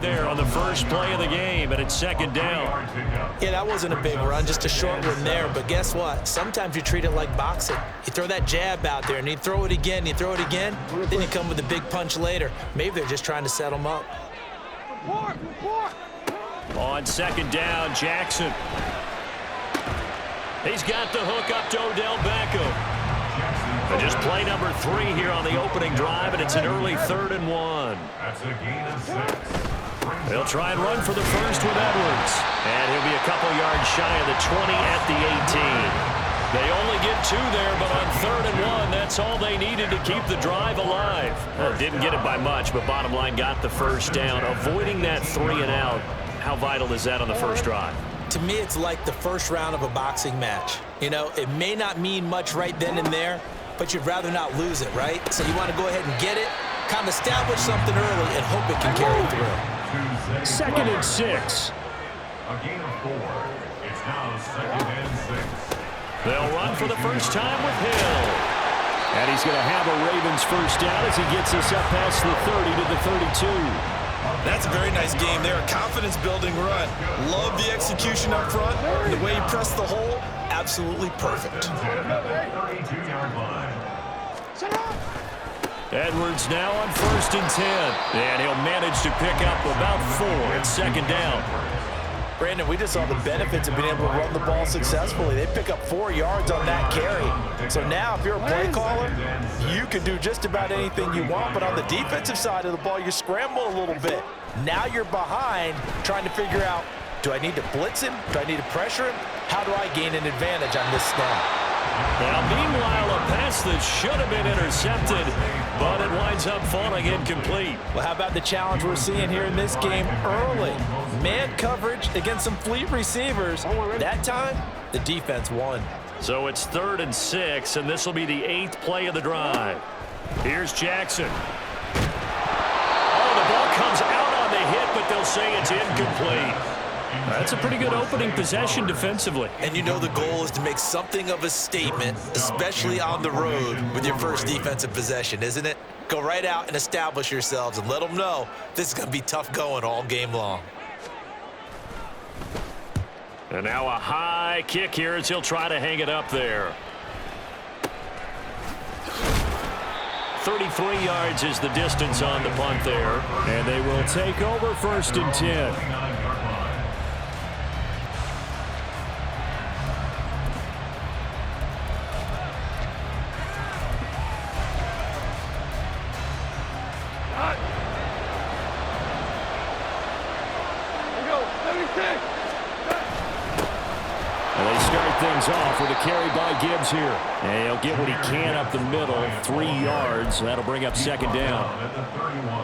There on the first play of the game, and it's second down. Yeah, that wasn't a big run, just a short one there. But guess what? Sometimes you treat it like boxing. You throw that jab out there, and you throw it again, you throw it again, then you come with a big punch later. Maybe they're just trying to set them up. On second down, Jackson. He's got the hook up to Odell Beckham. And just play number 3 here on the opening drive, and it's an early 3rd and 1. That's a gain of 6. They'll try and run for the first with Edwards. And he'll be a couple yards shy of the 20 at the 18. They only get 2 there, but on 3rd and 1, that's all they needed to keep the drive alive. Well, didn't get it by much, but bottom line got the first down. Avoiding that 3 and out, how vital is that on the first drive? To me, it's like the first round of a boxing match. You know, it may not mean much right then and there, but you'd rather not lose it, right? So you want to go ahead and get it, kind of establish something early, and hope it can carry through. 2nd and 6. A gain of 4. It's now 2nd and 6. They'll run for the first time with Hill. And he's going to have a Ravens first down as he gets us up past the 30 to the 32. That's a very nice game there. A confidence-building run. Love the execution up front. And the way he pressed the hole, absolutely perfect. 32-yard line. Edwards now on 1st and 10. And he'll manage to pick up about 4 at second down. Brandon, we just saw the benefits of being able to run the ball successfully. They pick up 4 yards on that carry. So now if you're a play caller, you can do just about anything you want. But on the defensive side of the ball, you scramble a little bit. Now you're behind trying to figure out, do I need to blitz him? Do I need to pressure him? How do I gain an advantage on this snap? Now, meanwhile, a pass that should have been intercepted, but it winds up falling incomplete. Well, how about the challenge we're seeing here in this game early? Man coverage against some fleet receivers. That time, the defense won. So it's 3rd and 6, and this will be the 8th play of the drive. Here's Jackson. Oh, the ball comes out on the hit, but they'll say it's incomplete. That's a pretty good opening possession defensively. And you know the goal is to make something of a statement, especially on the road with your first defensive possession, isn't it? Go right out and establish yourselves and let them know this is going to be tough going all game long. And now a high kick here as he'll try to hang it up there. 33 yards is the distance on the punt there. And they will take over 1st and 10. Off with a carry by Gibbs here. And he'll get what he can up the middle, 3 yards. That'll bring up second down.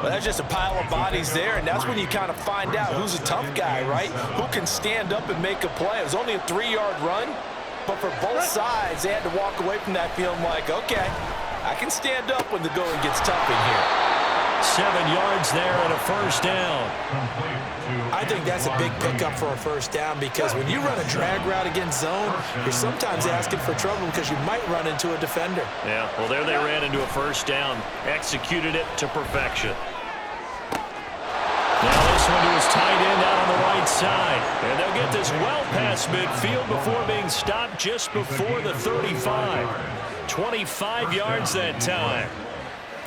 Well, that's just a pile of bodies there, and that's when you kind of find out who's a tough guy, right? Who can stand up and make a play. It was only a 3-yard run, but for both sides, they had to walk away from that feeling like, okay, I can stand up when the going gets tough in here. 7 yards there and a first down. I think that's a big pickup for a first down because when you run a drag route against zone, you're sometimes asking for trouble because you might run into a defender. Yeah, well, there they ran into a first down. Executed it to perfection. Now this one to his tight end out on the right side. And they'll get this well past midfield before being stopped just before the 35. 25 yards that time.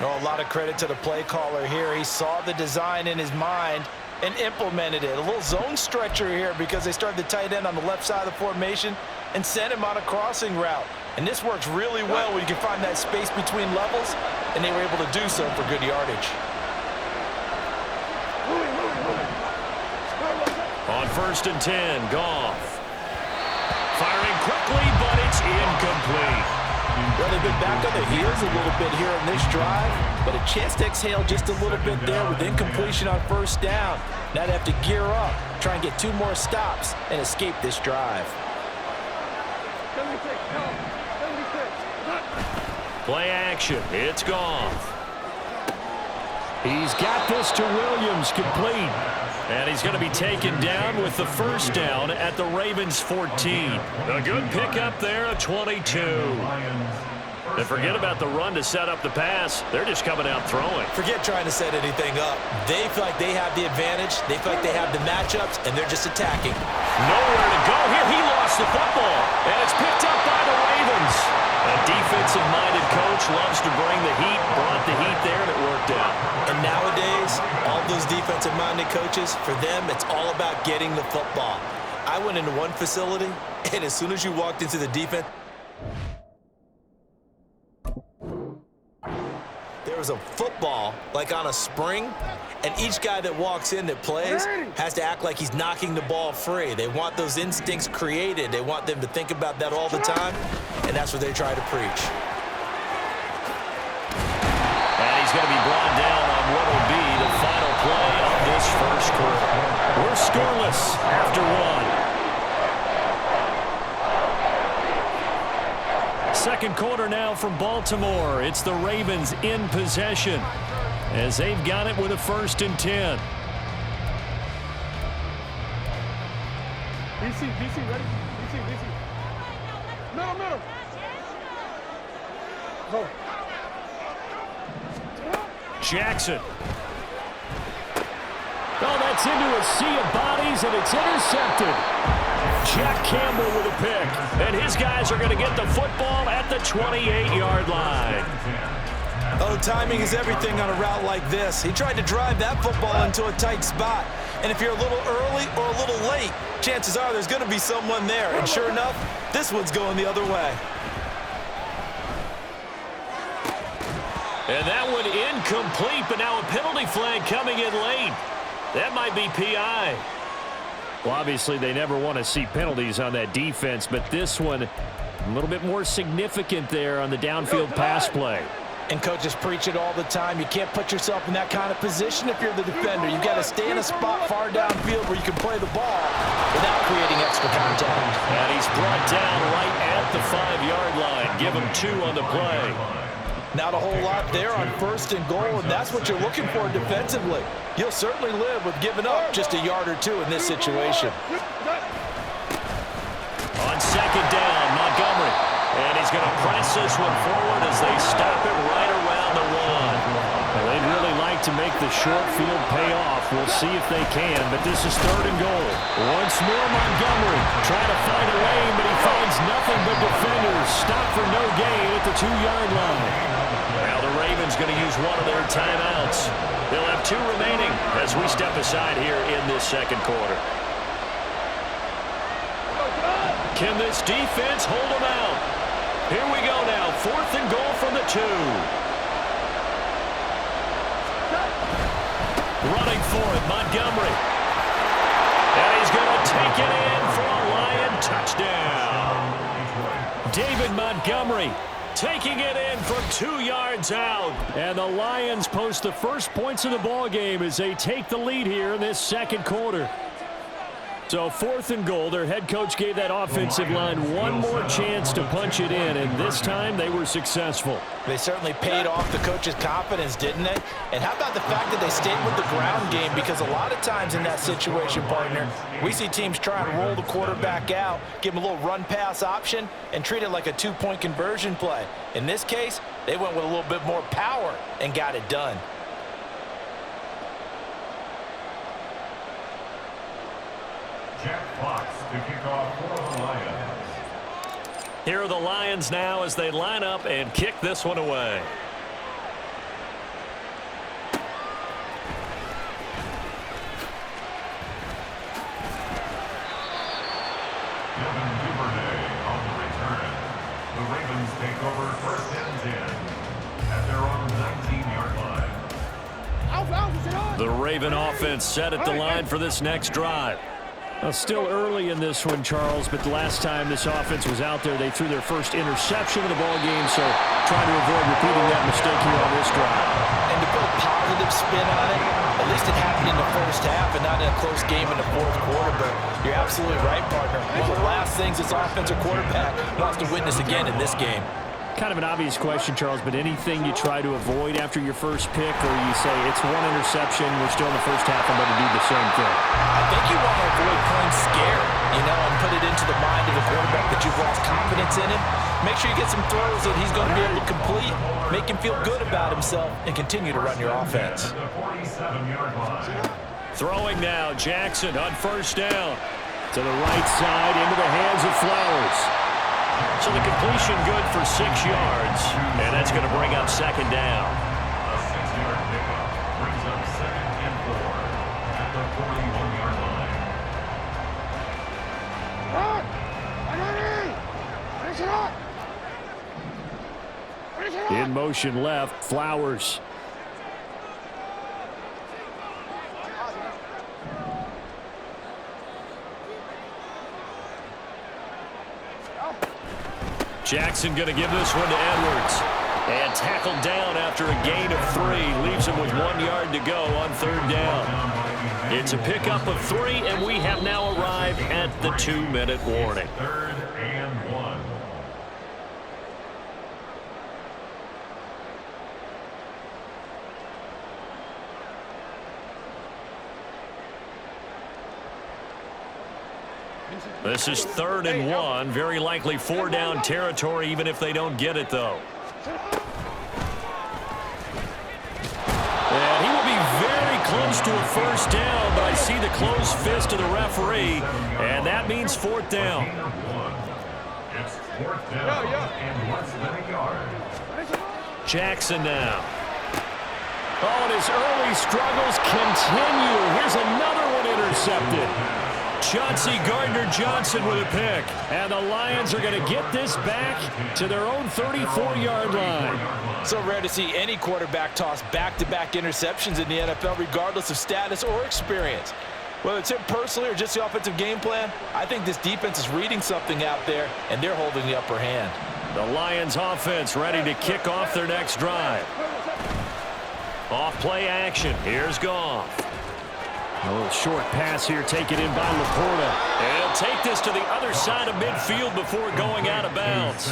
Oh, a lot of credit to the play caller here. He saw the design in his mind and implemented it. A little zone stretcher here because they started the tight end on the left side of the formation and sent him on a crossing route. And this works really well when you can find that space between levels, and they were able to do so for good yardage. On 1st and 10, Goff. Firing quickly, but it's incomplete. Well, they've been back on their heels a little bit here in this drive, but a chance to exhale just a little bit there with incompletion on first down. Now they have to gear up, try and get 2 more stops, and escape this drive. Play action. It's Goff. He's got this to Williams, complete. And he's going to be taken down with the first down at the Ravens 14. A good pickup there, a 22. And forget about the run to set up the pass. They're just coming out throwing. Forget trying to set anything up. They feel like they have the advantage. They feel like they have the matchups, and they're just attacking. Nowhere to go here. He lost the football, and it's picked up by the Ravens. A defensive-minded coach loves to bring the heat, brought the heat there, and it worked out. And nowadays, all those defensive-minded coaches, for them, it's all about getting the football. I went into one facility, and as soon as you walked into the defense, there was a football, like on a spring, and each guy that walks in that plays has to act like he's knocking the ball free. They want those instincts created. They want them to think about that all the time, and that's what they try to preach. And he's going to be brought down on what will be the final play of this first quarter. We're scoreless after one. Second quarter now from Baltimore. It's the Ravens in possession as they've got it with a 1st and 10. DC, ready? DC. Middle. Go. Jackson. Oh, that's into a sea of bodies, and it's intercepted. Jack Campbell with a pick, and his guys are going to get the football at the 28-yard line. Oh, timing is everything on a route like this. He tried to drive that football into a tight spot. And if you're a little early or a little late, chances are there's going to be someone there. And sure enough, this one's going the other way. And that one incomplete, but now a penalty flag coming in late. That might be PI. Well, obviously, they never want to see penalties on that defense, but this one a little bit more significant there on the downfield pass play. And coaches preach it all the time. You can't put yourself in that kind of position if you're the defender. You've got to stay in a spot far downfield where you can play the ball without creating extra contact. And he's brought down right at the 5-yard line. Give him 2 on the play. Not a whole lot there on 1st and goal, and that's what you're looking for defensively. You'll certainly live with giving up just a yard or 2 in this situation. On 2nd down, Montgomery. And he's going to press this one forward as they stop it right around the 1. Well, they'd really like to make the short field pay off. We'll see if they can, but this is 3rd and goal. Once more, Montgomery trying to find a lane, but he finds nothing but defenders. Stop for no gain at the 2-yard line. Now the Ravens going to use one of their timeouts. They'll have 2 remaining as we step aside here in this second quarter. Can this defense hold them out? Here we go now. 4th and goal from the 2. Running for it, Montgomery. And he's going to take it in for a Lion touchdown. David Montgomery taking it in from 2 yards out. And the Lions post the first points of the ball game as they take the lead here in this second quarter. So 4th and goal, their head coach gave that offensive line one more chance to punch it in, and this time they were successful. They certainly paid off the coach's confidence, didn't they? And how about the fact that they stayed with the ground game? Because a lot of times in that situation, partner, we see teams try to roll the quarterback out, give him a little run-pass option, and treat it like a 2-point conversion play. In this case, they went with a little bit more power and got it done. Jack Fox to kick off for the Lions. Here are the Lions now as they line up and kick this one away. Devin Duvernay on the return. The Ravens take over 1st and 10 at their own 19-yard line. The Raven offense set at the line for this next drive. Well, still early in this one, Charles, but the last time this offense was out there, they threw their first interception of the ball game, so trying to avoid repeating that mistake here on this drive. And to put a positive spin on it, at least it happened in the first half and not in a close game in the 4th quarter, but you're absolutely right, partner. One of the last things this offensive quarterback wants to witness again in this game. Kind of an obvious question, Charles, but anything you try to avoid after your first pick, or you say it's one interception, we're still in the first half, I'm going to do the same thing? I think you want to avoid playing scared, and put it into the mind of the quarterback that you've lost confidence in him. Make sure you get some throws that he's going to be able to complete, make him feel good about himself, and continue to run your offense. Throwing now, Jackson on first down. To the right side, into the hands of Flowers. So the completion good for 6 yards, and that's going to bring up second down. A 6-yard pickup brings up 2nd and 4 at the 41-yard line. In motion left, Flowers. Jackson going to give this one to Edwards. And tackled down after a gain of 3. Leaves him with 1 yard to go on third down. It's a pickup of 3, and we have now arrived at the 2-minute warning. 3rd and 1. This is 3rd and 1. Very likely 4-down territory, even if they don't get it, though. And he will be very close to a first down, but I see the closed fist of the referee, and that means 4th down. It's 4th down and less than a yard. Jackson now. Oh, and his early struggles continue. Here's another one intercepted. Chauncey Gardner-Johnson with a pick. And the Lions are going to get this back to their own 34-yard line. So rare to see any quarterback toss back-to-back interceptions in the NFL, regardless of status or experience. Whether it's him personally or just the offensive game plan, I think this defense is reading something out there, and they're holding the upper hand. The Lions offense ready to kick off their next drive. Off play action. Here's Goff. A little short pass here taken in by Laporta. And he'll take this to the other side of midfield before going out of bounds.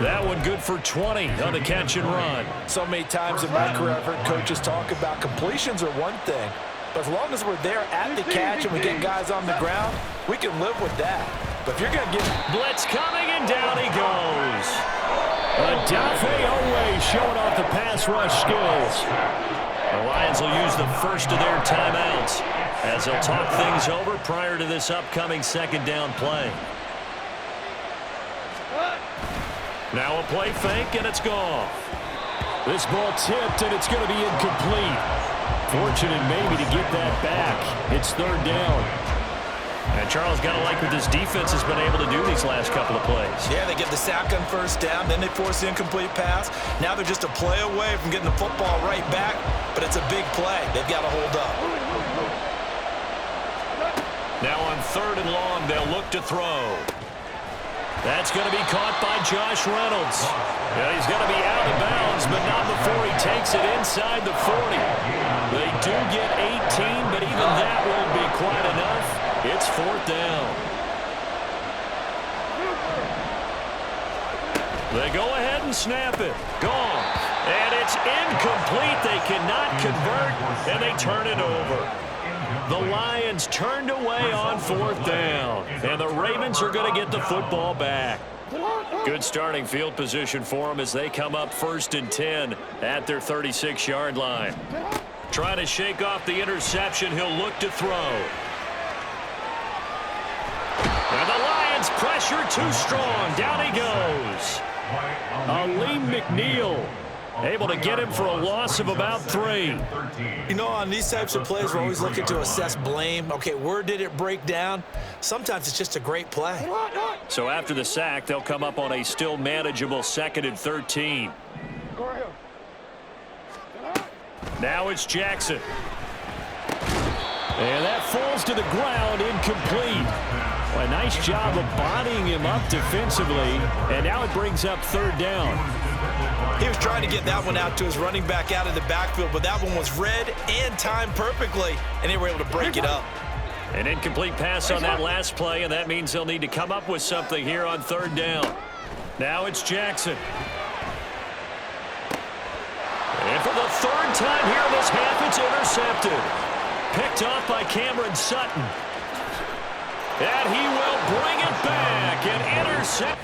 That one good for 20 on the catch and run. So many times in my career I've heard coaches talk about completions are one thing, but as long as we're there at the catch and we get guys on the ground, we can live with that. But if you're going to get... Blitz coming, and down he goes. Adafe Owe showing off the pass rush skills. The Lions will use the first of their timeouts as they'll talk things over prior to this upcoming second down play. Now a play fake, and it's gone. This ball tipped, and it's going to be incomplete. Fortunate maybe to get that back. It's 3rd down. And Charles, got to like what this defense has been able to do these last couple of plays. Yeah, they get the sack on first down, then they force the incomplete pass. Now they're just a play away from getting the football right back, but it's a big play. They've got to hold up. Now on 3rd and long, they'll look to throw. That's going to be caught by Josh Reynolds. Yeah, he's going to be out of bounds, but not before he takes it inside the 40. They do get 18, but even that won't be quite enough. It's 4th down. They go ahead and snap it. Gone. And it's incomplete. They cannot convert, and they turn it over. The Lions turned away on 4th down, and the Ravens are going to get the football back. Good starting field position for them as they come up 1st and 10 at their 36-yard line. Trying to shake off the interception. He'll look to throw. And the Lions pressure too strong. Down he goes. Aleem McNeil able to get him for a loss of about 3. You know, on these types of plays, we're always looking to assess blame. Okay, where did it break down? Sometimes it's just a great play. So after the sack, they'll come up on a still manageable 2nd and 13. Now it's Jackson. And that falls to the ground, incomplete. Well, a nice job of bodying him up defensively, and now it brings up 3rd down. He was trying to get that one out to his running back out of the backfield, but that one was read and timed perfectly, and they were able to break it up. An incomplete pass on that last play, and that means they'll need to come up with something here on 3rd down. Now it's Jackson. And for the 3rd time here in this half, it's intercepted. Picked off by Cameron Sutton. And he will bring it back and intercept.